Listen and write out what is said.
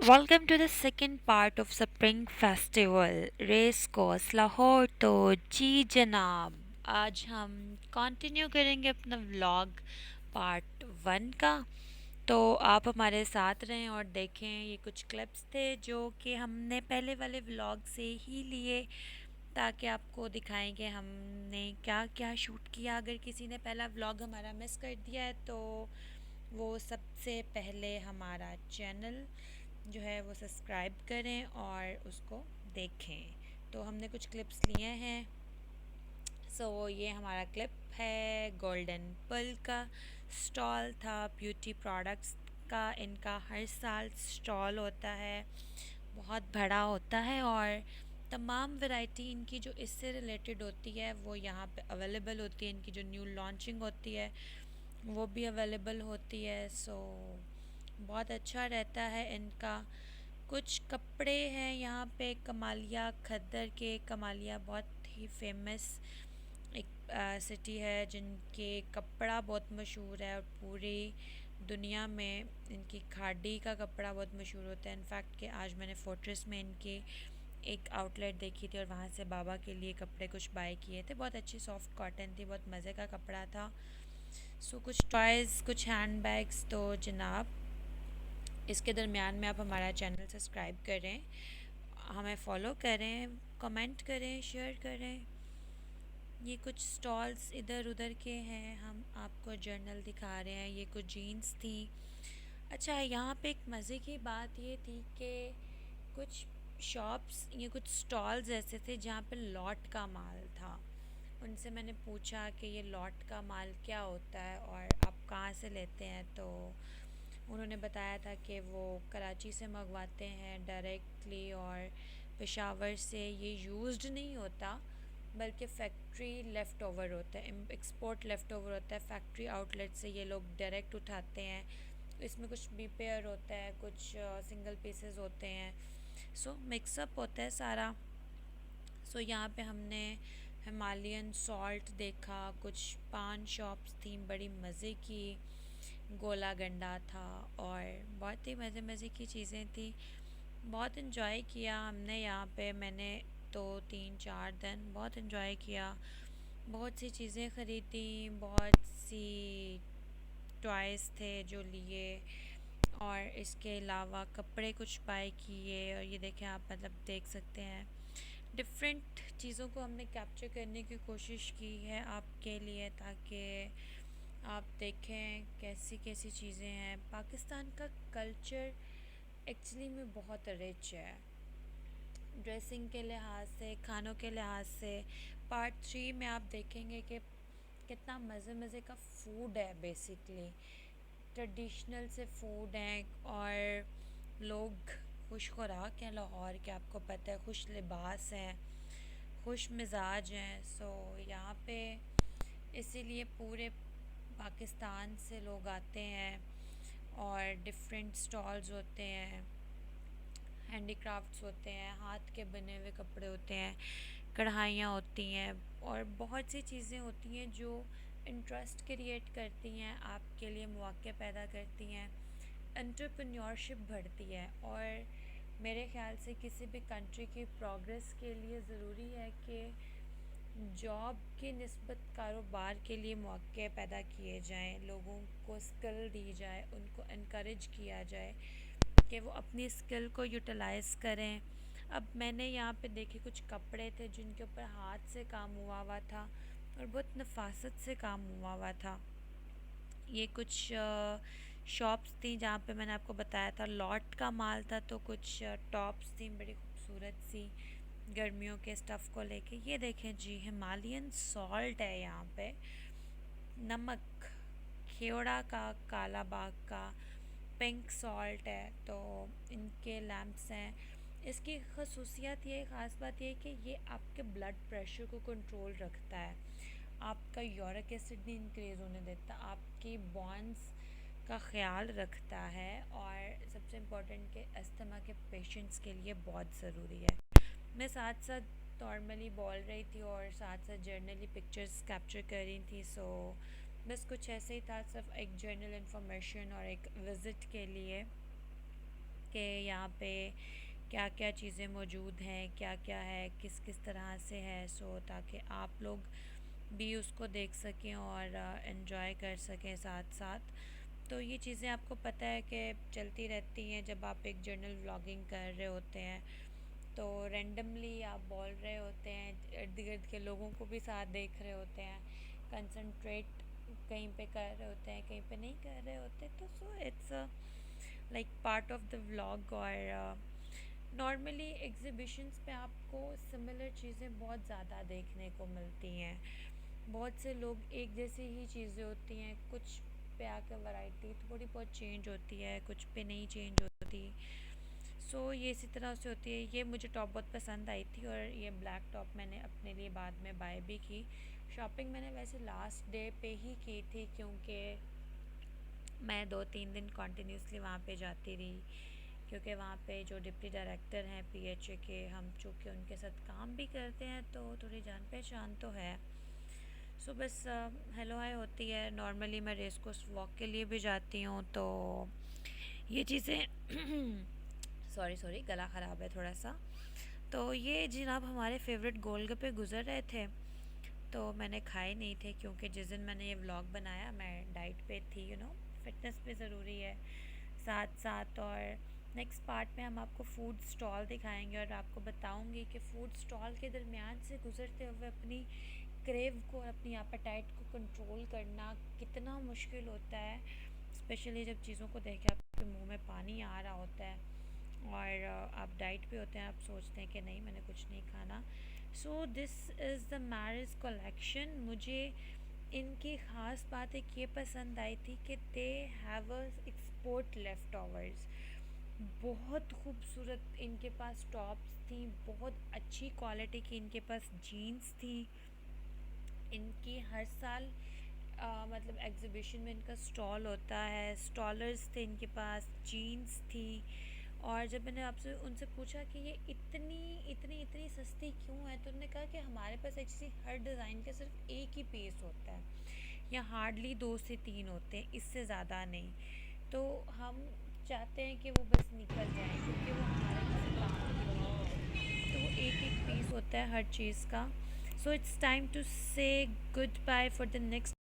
Welcome to the second part of Spring Festival race course Lahore. तो जी जनाब, आज हम कंटिन्यू करेंगे अपना व्लॉग पार्ट 1 का। तो आप हमारे साथ रहें और देखें। ये कुछ क्लिप्स थे जो कि हमने पहले वाले व्लॉग से ही लिए, ताकि आपको दिखाएं कि हमने क्या क्या शूट किया। अगर किसी ने पहला व्लॉग हमारा मिस कर दिया है तो वो सबसे पहले हमारा चैनल जो है वो सब्सक्राइब करें और उसको देखें। तो हमने कुछ क्लिप्स लिए हैं। ये हमारा क्लिप है गोल्डन पल का। स्टॉल था ब्यूटी प्रोडक्ट्स का। इनका हर साल स्टॉल होता है, बहुत बड़ा होता है, और तमाम वैरायटी इनकी जो इससे रिलेटेड होती है वो यहाँ पे अवेलेबल होती है। इनकी जो न्यू लॉन्चिंग होती है वो भी अवेलेबल होती है। बहुत अच्छा रहता है इनका। कुछ कपड़े हैं यहाँ पे कमालिया खद्दर के। कमालिया बहुत ही फेमस एक सिटी है जिनके कपड़ा बहुत मशहूर है, और पूरी दुनिया में इनकी खाड़ी का कपड़ा बहुत मशहूर होता है। इनफैक्ट कि आज मैंने फोर्ट्रेस में इनके एक आउटलेट देखी थी और वहाँ से बाबा के लिए कपड़े कुछ बाय किए थे। बहुत अच्छी सॉफ्ट कॉटन थी, बहुत मज़े का कपड़ा था। कुछ टॉयज़, कुछ हैंड बैग्स। तो जनाब, इसके दरमियान में आप हमारा चैनल सब्सक्राइब करें, हमें फॉलो करें, कमेंट करें, शेयर करें। ये कुछ स्टॉल्स इधर उधर के हैं, हम आपको जर्नल दिखा रहे हैं। ये कुछ जीन्स थी। अच्छा, यहाँ पे एक मज़े की बात ये थी कि कुछ शॉप्स, ये कुछ स्टॉल्स ऐसे थे जहाँ पे लॉट का माल था। उनसे मैंने पूछा कि ये लॉट का माल क्या होता है और आप कहाँ से लेते हैं। तो उन्होंने बताया था कि वो कराची से मंगवाते हैं डायरेक्टली, और पेशावर से ये यूज्ड नहीं होता बल्कि फैक्ट्री लेफ़्ट ओवर होता है, एक्सपोर्ट लेफ़्ट ओवर होता है। फैक्ट्री आउटलेट से ये लोग डायरेक्ट उठाते हैं। इसमें कुछ बी पेयर होता है, कुछ सिंगल पीसेस होते हैं। मिक्सअप होता है सारा। यहाँ पे हमने हिमालयन सॉल्ट देखा। कुछ पान शॉप्स थी बड़ी मज़े की। गोला गंडा था और बहुत ही मज़े मज़े की चीज़ें थी। बहुत इन्जॉय किया हमने यहाँ पे। मैंने तो 3-4 दिन बहुत इन्जॉय किया। बहुत सी चीज़ें ख़रीदी, बहुत सी टॉयज़ थे जो लिए, और इसके अलावा कपड़े कुछ बाय किए। और ये देखें आप, मतलब देख सकते हैं डिफरेंट चीज़ों को हमने कैप्चर करने की कोशिश की है आपके लिए, ताकि आप देखें कैसी कैसी चीज़ें हैं। पाकिस्तान का कल्चर एक्चुअली में बहुत रिच है, ड्रेसिंग के लिहाज से, खानों के लिहाज से। पार्ट 3 में आप देखेंगे कि कितना मज़े मज़े का फूड है। बेसिकली ट्रेडिशनल से फूड हैं, और लोग खुश खुराक हैं लाहौर के, आपको पता है। खुश लिबास हैं, खुश मिजाज हैं। यहाँ पे इसीलिए पूरे पाकिस्तान से लोग आते हैं, और डिफरेंट स्टॉल्स होते हैं, हैंडीक्राफ्ट्स होते हैं, हाथ के बने हुए कपड़े होते हैं, कढ़ाइयाँ होती हैं, और बहुत सी चीज़ें होती हैं जो इंटरेस्ट क्रिएट करती हैं, आपके लिए मौक़े पैदा करती हैं, एंटरप्रेन्योरशिप बढ़ती है। और मेरे ख़्याल से किसी भी कंट्री की प्रोग्रेस के लिए ज़रूरी है कि जॉब की निस्बत कारोबार के लिए मौक़े पैदा किए जाएं, लोगों को स्किल दी जाए, उनको इनकरेज किया जाए कि वो अपनी स्किल को यूटिलाइज़ करें। अब मैंने यहाँ पे देखे कुछ कपड़े थे जिनके ऊपर हाथ से काम हुआ था और बहुत नफासत से काम हुआ था। ये कुछ शॉप्स थी जहाँ पे मैंने आपको बताया था लॉट का माल था। तो कुछ टॉप्स थी बड़ी खूबसूरत सी, गर्मियों के स्टफ़ को लेके। ये देखें जी, हिमालयन सॉल्ट है यहाँ पे, नमक, खेवड़ा का, काला बाग का, पिंक सॉल्ट है। तो इनके लैम्प्स हैं। इसकी खसूसियत ये, ख़ास बात ये कि ये आपके ब्लड प्रेशर को कंट्रोल रखता है, आपका यूरिक एसिड नहीं इंक्रीज़ होने देता, आपकी बॉन्स का ख्याल रखता है, और सबसे इम्पोर्टेंट कि अस्थमा के पेशेंट्स के लिए बहुत ज़रूरी है। मैं साथ साथ नॉर्मली बोल रही थी और साथ साथ जर्नली पिक्चर्स कैप्चर कर रही थी। बस कुछ ऐसे ही था, सिर्फ एक जर्नल इन्फॉर्मेशन और एक विज़िट के लिए। कि यहाँ पे क्या क्या चीज़ें मौजूद हैं, क्या क्या है, किस किस तरह से है, सो ताकि आप लोग भी उसको देख सकें और इन्जॉय कर सकें साथ साथ। तो ये चीज़ें आपको पता है कि चलती रहती हैं जब आप एक जर्नल व्लॉगिंग कर रहे होते हैं। तो रैंडमली आप बोल रहे होते हैं, इर्द गिर्द के लोगों को भी साथ देख रहे होते हैं, कंसंट्रेट कहीं पे कर रहे होते हैं, कहीं पे नहीं कर रहे होते। तो so it's like part of the vlog. और नॉर्मली एग्ज़िबिशंस पे आपको सिमिलर चीज़ें बहुत ज़्यादा देखने को मिलती हैं। बहुत से लोग एक जैसी ही चीज़ें होती हैं, कुछ पे आकर वैरायटी थोड़ी बहुत चेंज होती है, कुछ पे नहीं चेंज होती। सो ये इसी तरह से होती है। ये मुझे टॉप बहुत पसंद आई थी और ये ब्लैक टॉप मैंने अपने लिए बाद में बाय भी की। शॉपिंग मैंने वैसे लास्ट डे पे ही की थी, क्योंकि मैं 2-3 दिन कॉन्टीन्यूसली वहाँ पे जाती रही, क्योंकि वहाँ पे जो डिप्टी डायरेक्टर हैं पीएचए के, हम चूँकि उनके साथ काम भी करते हैं तो थोड़ी जान पहचान तो है। सो बस हेलो हाय होती है। नॉर्मली मैं रेस कोर्स वॉक के लिए भी जाती हूँ, तो ये चीज़ें सॉरी सॉरी, गला ख़राब है थोड़ा सा। तो ये जनाब हमारे फेवरेट गोलगप्पे गुज़र रहे थे, तो मैंने खाए नहीं थे, क्योंकि जिस दिन मैंने ये व्लॉग बनाया मैं डाइट पे थी। फिटनेस भी ज़रूरी है साथ साथ। और नेक्स्ट पार्ट में हम आपको फूड स्टॉल दिखाएंगे और आपको बताऊंगी कि फूड स्टॉल के दरमियान से गुज़रते हुए अपनी क्रेव को और अपनी एपेटाइट को कंट्रोल करना कितना मुश्किल होता है, स्पेशली जब चीज़ों को देख के आपके मुंह में पानी आ रहा होता है और आप डाइट पे होते हैं, आप सोचते हैं कि नहीं मैंने कुछ नहीं खाना। So this is the marriage collection. मुझे इनकी ख़ास बात एक ये पसंद आई थी कि they have a export left overs. बहुत खूबसूरत इनके पास टॉप्स थी, बहुत अच्छी क्वालिटी की इनके पास जीन्स थी। इनकी हर साल मतलब एग्ज़िबिशन में इनका स्टॉल होता है, स्टॉलर्स थे इनके पास, जीन्स थी। और जब मैंने आपसे उनसे पूछा कि ये इतनी इतनी इतनी सस्ती क्यों है, तो उन्होंने कहा कि हमारे पास एक्चुअली हर डिज़ाइन का सिर्फ एक ही पीस होता है, या हार्डली 2 से 3 होते हैं, इससे ज़्यादा नहीं। तो हम चाहते हैं कि वो बस निकल जाए, क्योंकि वो हमारे किसी काम की नहीं होते। तो वो एक एक पीस होता है हर चीज़ का। So it's time to say goodbye for the next